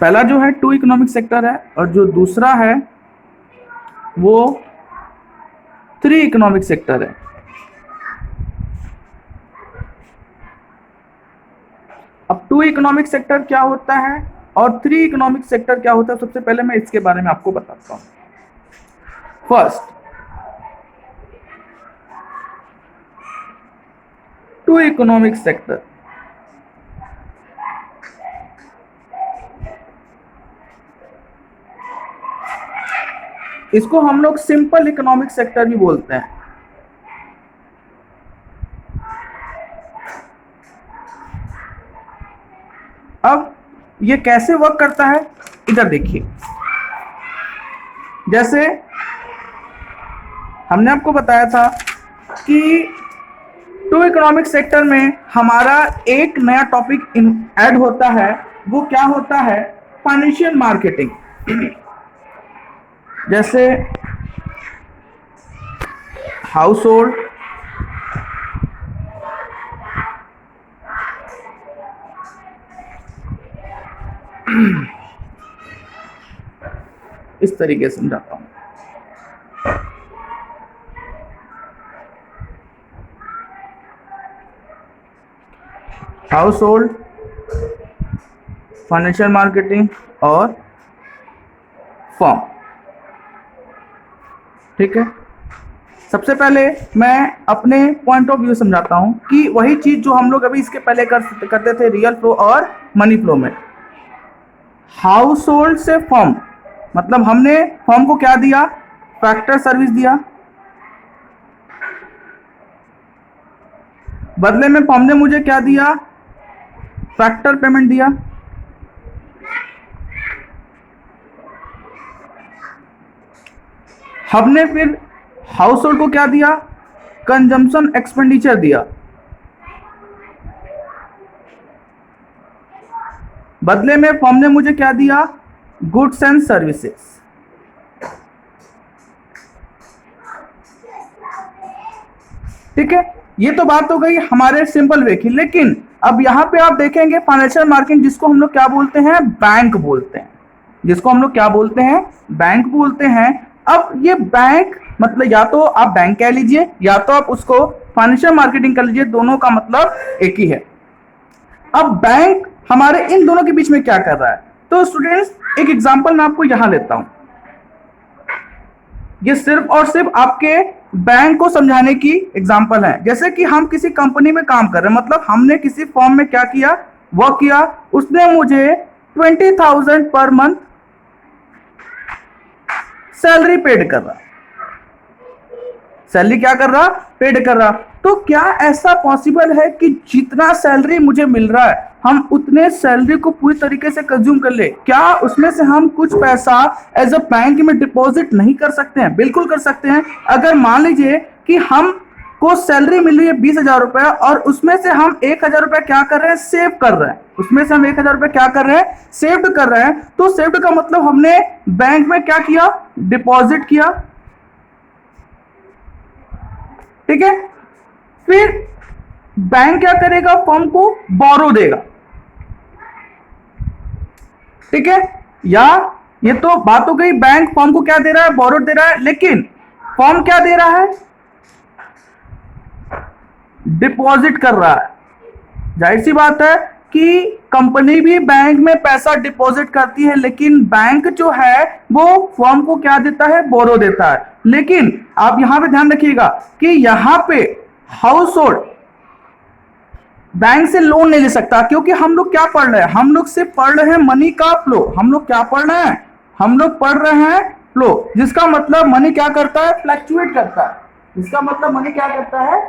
पहला जो है टू इकोनॉमिक सेक्टर है और जो दूसरा है वो थ्री इकोनॉमिक सेक्टर है। अब टू इकोनॉमिक सेक्टर क्या होता है और थ्री इकोनॉमिक सेक्टर क्या होता है, सबसे पहले मैं इसके बारे में आपको बताता हूं। फर्स्ट, टू इकोनॉमिक सेक्टर, इसको हम लोग सिंपल इकोनॉमिक सेक्टर भी बोलते हैं। अब ये कैसे वर्क करता है, इधर देखिए। जैसे हमने आपको बताया था कि टू इकोनॉमिक सेक्टर में हमारा एक नया टॉपिक ऐड होता है, वो क्या होता है, फाइनेंशियल मार्केटिंग। जैसे हाउस होल्ड, इस तरीके से समझाता हूं। हाउस होल्ड, फाइनेंशियल मार्केटिंग और फर्म। ठीक है, सबसे पहले मैं अपने पॉइंट ऑफ व्यू समझाता हूं कि वही चीज जो हम लोग अभी इसके पहले करते थे रियल फ्लो और मनी फ्लो में। हाउस होल्ड से फर्म, मतलब हमने फर्म को क्या दिया, फैक्टर सर्विस दिया, बदले में फर्म ने मुझे क्या दिया, फैक्टर पेमेंट दिया। हमने फिर हाउस होल्ड को क्या दिया, कंजम्पशन एक्सपेंडिचर दिया, बदले में फर्म ने मुझे क्या दिया, गुड्स एंड सर्विसेज। ठीक है, ये तो बात हो गई हमारे सिंपल वे की। लेकिन अब यहां पे आप देखेंगे फाइनेंशियल मार्केटिंग, जिसको हम लोग क्या बोलते हैं, बैंक बोलते हैं, जिसको हम लोग क्या बोलते हैं, बैंक बोलते हैं। अब ये बैंक मतलब या तो आप बैंक कह लीजिए या तो आप उसको फाइनेंशियल मार्केटिंग कर लीजिए, दोनों का मतलब एक ही है। अब बैंक हमारे इन दोनों के बीच में क्या कर रहा है, तो स्टूडेंट्स एक एग्जांपल मैं आपको यहां लेता हूं। ये सिर्फ और सिर्फ आपके बैंक को समझाने की एग्जांपल है। जैसे कि हम किसी कंपनी में काम कर रहे हैं, मतलब हमने किसी फर्म में क्या किया, वर्क किया, उसने मुझे 20,000 पर मंथ सैलरी पेड कर रहा, सैलरी क्या कर रहा, पेड कर रहा। तो क्या ऐसा पॉसिबल है कि जितना सैलरी मुझे मिल रहा है हम उतने सैलरी को पूरी तरीके से कंज्यूम कर ले? क्या उसमें से हम कुछ पैसा एज अ बैंक में डिपॉजिट नहीं कर सकते हैं? बिल्कुल कर सकते हैं। अगर मान लीजिए कि हम को सैलरी मिल रही है 20,000 रुपए और उसमें से हम 1,000 रुपए क्या कर रहे हैं, सेव कर रहे हैं। उसमें से हम 1,000 रुपए क्या कर रहे हैं, सेव्ड कर रहे हैं। तो सेव्ड का मतलब हमने बैंक में क्या किया, डिपॉजिट किया। ठीक है, फिर बैंक क्या करेगा, फर्म को बोरो देगा। ठीक है, या ये तो बात हो गई, बैंक फर्म को क्या दे रहा है, बोरो दे रहा है। लेकिन फर्म क्या दे रहा है, डिपॉजिट कर रहा है। जाहिर सी बात है कि कंपनी भी बैंक में पैसा डिपॉजिट करती है, लेकिन बैंक जो है वो फर्म को क्या देता है, बोरो देता है। लेकिन आप यहां पे ध्यान रखिएगा कि यहां पे हाउस होल्ड बैंक से लोन नहीं ले सकता, क्योंकि हम लोग क्या पढ़ रहे हैं, हम लोग सिर्फ पढ़ रहे हैं मनी का फ्लो। हम लोग क्या पढ़ रहे हैं, हम लोग पढ़ रहे हैं फ्लो, जिसका मतलब मनी क्या करता है, फ्लक्चुएट करता है। जिसका मतलब मनी क्या करता है,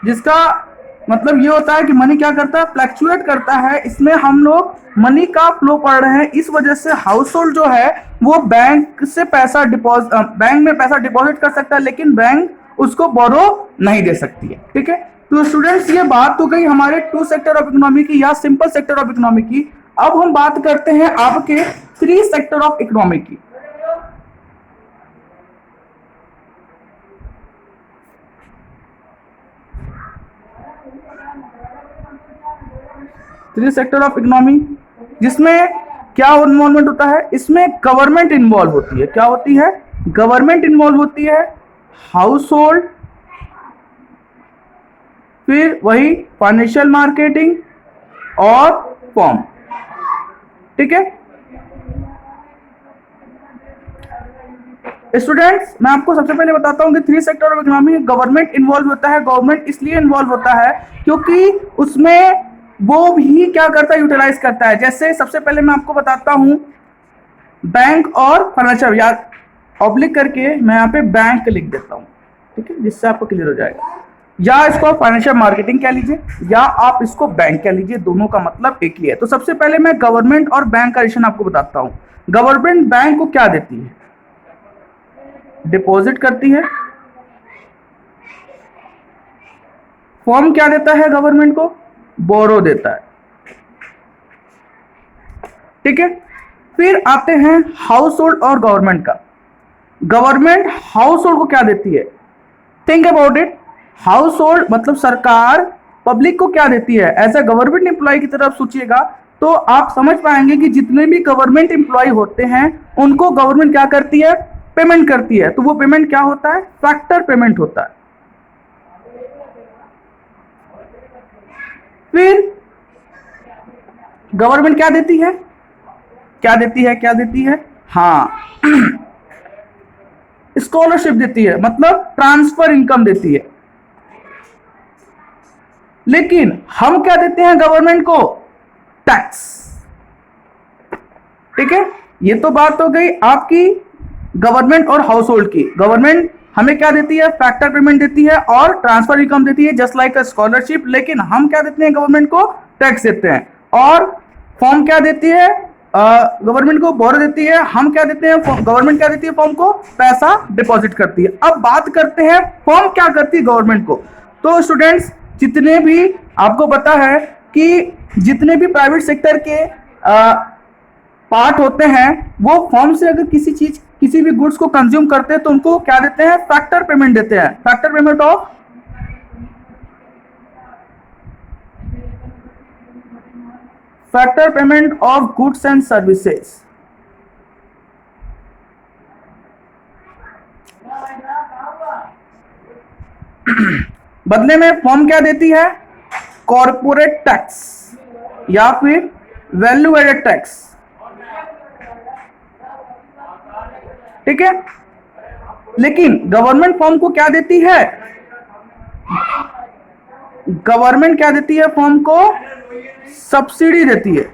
जिसका मतलब ये होता है कि मनी क्या करता है, फ्लक्चुएट करता है। इसमें हम लोग मनी का फ्लो पढ़ रहे हैं। इस वजह से हाउस होल्ड जो है वो बैंक से पैसा डिपॉजिट, बैंक में पैसा डिपॉजिट कर सकता है, लेकिन बैंक उसको बोरो नहीं दे सकती है। ठीक है, तो स्टूडेंट्स ये बात तो गई हमारे टू सेक्टर ऑफ इकोनॉमी की या सिंपल सेक्टर ऑफ इकोनॉमी की। अब हम बात करते हैं आपके थ्री सेक्टर ऑफ इकोनॉमी की। थ्री सेक्टर ऑफ इकोनॉमी जिसमें क्या इन्वॉल्वमेंट होता है इसमें? गवर्नमेंट इन्वॉल्व होती है। क्या होती है? गवर्नमेंट इन्वॉल्व होती है, हाउस होल्ड, फिर वही फाइनेंशियल मार्केटिंग और फॉर्म। ठीक है स्टूडेंट्स, मैं आपको सबसे पहले बताता हूं कि 3 sector of economy government involve होता है। गवर्नमेंट इसलिए इन्वॉल्व होता है क्योंकि उसमें वो भी क्या करता है, यूटिलाइज करता है। जैसे सबसे पहले मैं आपको बताता हूं बैंक और फाइनेंशियल, या ऑब्लिक करके मैं यहाँ पे बैंक लिख देता हूँ, ठीक है, जिससे आपको क्लियर हो जाएगा। या इसको आप फाइनेंशियल मार्केटिंग कह लीजिए या आप इसको बैंक कह लीजिए, दोनों का मतलब एक ही है। तो सबसे पहले मैं गवर्नमेंट और बैंक का रिलेशन आपको बताता हूँ। गवर्नमेंट बैंक को क्या देती है? डिपॉजिट करती है। फॉर्म क्या देता है गवर्नमेंट को? बोरो देता है। ठीक है, फिर आते हैं हाउस होल्ड और गवर्नमेंट का। गवर्नमेंट हाउस होल्ड को क्या देती है? Think about it. House hold मतलब सरकार पब्लिक को क्या देती है? एज ए गवर्नमेंट एम्प्लॉय की तरफ सोचिएगा तो आप समझ पाएंगे कि जितने भी गवर्नमेंट एम्प्लॉय होते हैं उनको गवर्नमेंट क्या करती है? पेमेंट करती है। तो वो पेमेंट क्या होता है? फैक्टर पेमेंट होता है। फिर गवर्नमेंट क्या देती है? क्या देती है? क्या देती है? हाँ स्कॉलरशिप देती है, मतलब ट्रांसफर इनकम देती है। लेकिन हम क्या देते हैं गवर्नमेंट को? टैक्स। ठीक है, ये तो बात हो गई आपकी गवर्नमेंट और हाउस होल्ड की। गवर्नमेंट हमें क्या देती है? फैक्टर पेमेंट देती है और ट्रांसफर इनकम देती है, जस्ट लाइक अ स्कॉलरशिप। लेकिन हम क्या देते हैं गवर्नमेंट को? टैक्स देते हैं। और फॉर्म क्या देती है? गवर्नमेंट को बोरो देती है। हम क्या देते हैं? गवर्नमेंट क्या देती है? फॉर्म को पैसा डिपॉजिट करती है। अब बात करते हैं फॉर्म क्या करती है गवर्नमेंट को। तो स्टूडेंट्स, जितने भी आपको पता है कि जितने भी प्राइवेट सेक्टर के पार्ट होते हैं वो फॉर्म से अगर किसी भी गुड्स को कंज्यूम करते हैं तो उनको क्या देते हैं? फैक्टर पेमेंट देते हैं। Factor payment of goods and services. बदले में फॉर्म क्या देती है? कॉर्पोरेट टैक्स या फिर वैल्यू एडेड टैक्स। ठीक है, लेकिन गवर्नमेंट फॉर्म को क्या देती है? गवर्नमेंट क्या देती है? फॉर्म को सब्सिडी देती है।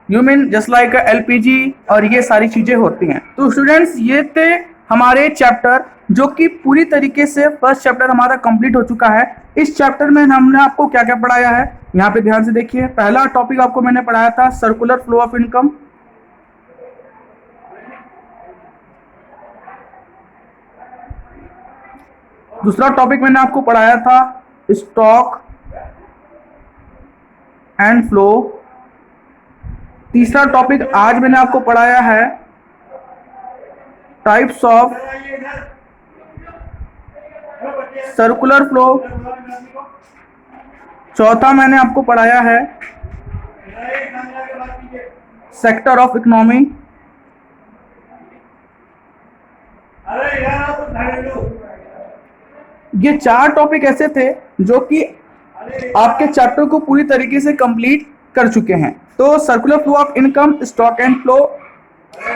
You mean just like LPG और ये सारी चीजें होती हैं। तो स्टूडेंट्स, ये थे हमारे चैप्टर जो कि पूरी तरीके से फर्स्ट चैप्टर हमारा कंप्लीट हो चुका है। इस चैप्टर में हमने आपको क्या क्या पढ़ाया है, यहाँ पे ध्यान से देखिए। पहला टॉपिक आपको मैंने पढ़ाया था सर्कुलर फ्लो ऑफ इनकम। दूसरा टॉपिक मैंने आपको पढ़ाया था स्टॉक एंड फ्लो। तीसरा टॉपिक आज मैंने आपको पढ़ाया है टाइप्स ऑफ सर्कुलर फ्लो। चौथा मैंने आपको पढ़ाया है सेक्टर ऑफ इकोनॉमी। ये 4 टॉपिक ऐसे थे जो कि आपके चैप्टर को पूरी तरीके से कंप्लीट कर चुके हैं। तो circular flow of income, stock and flow,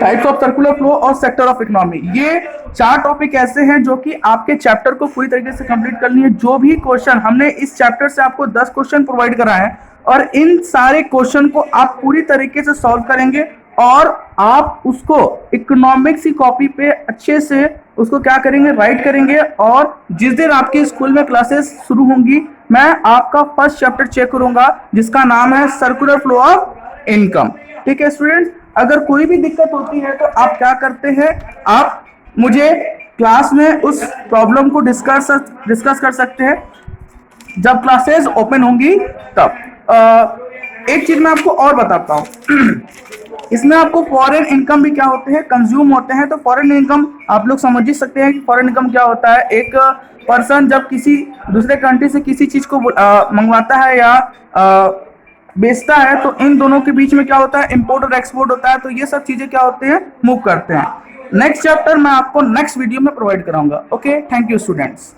types of circular flow और सेक्टर ऑफ इकोनॉमी, ये 4 टॉपिक ऐसे हैं जो कि आपके चैप्टर को पूरी तरीके से कंप्लीट करनी है। जो भी क्वेश्चन हमने इस चैप्टर से आपको 10 क्वेश्चन प्रोवाइड कराए हैं और इन सारे क्वेश्चन को आप पूरी तरीके से सॉल्व करेंगे और आप उसको इकोनॉमिक्स की कॉपी पे अच्छे से उसको क्या करेंगे? राइट करेंगे। और जिस दिन आपके स्कूल में क्लासेस शुरू होंगी मैं आपका फर्स्ट चैप्टर चेक करूंगा जिसका नाम है सर्कुलर फ्लो ऑफ इनकम। ठीक है स्टूडेंट्स, अगर कोई भी दिक्कत होती है तो आप क्या करते हैं, आप मुझे क्लास में उस प्रॉब्लम को डिस्कस कर सकते हैं जब क्लासेस ओपन होंगी तब। एक चीज मैं आपको और बताता हूँ इसमें आपको फॉरेन इनकम भी क्या होते हैं? कंज्यूम होते हैं। तो फॉरेन इनकम आप लोग समझ ही सकते हैं कि फॉरेन इनकम क्या होता है। एक पर्सन जब किसी दूसरे कंट्री से किसी चीज को मंगवाता है या बेचता है, तो इन दोनों के बीच में क्या होता है, इंपोर्ट और एक्सपोर्ट होता है। तो ये सब चीजें क्या होते हैं, मूव करते हैं। नेक्स्ट चैप्टर मैं आपको नेक्स्ट वीडियो में प्रोवाइड कराऊंगा। Okay, thank you students.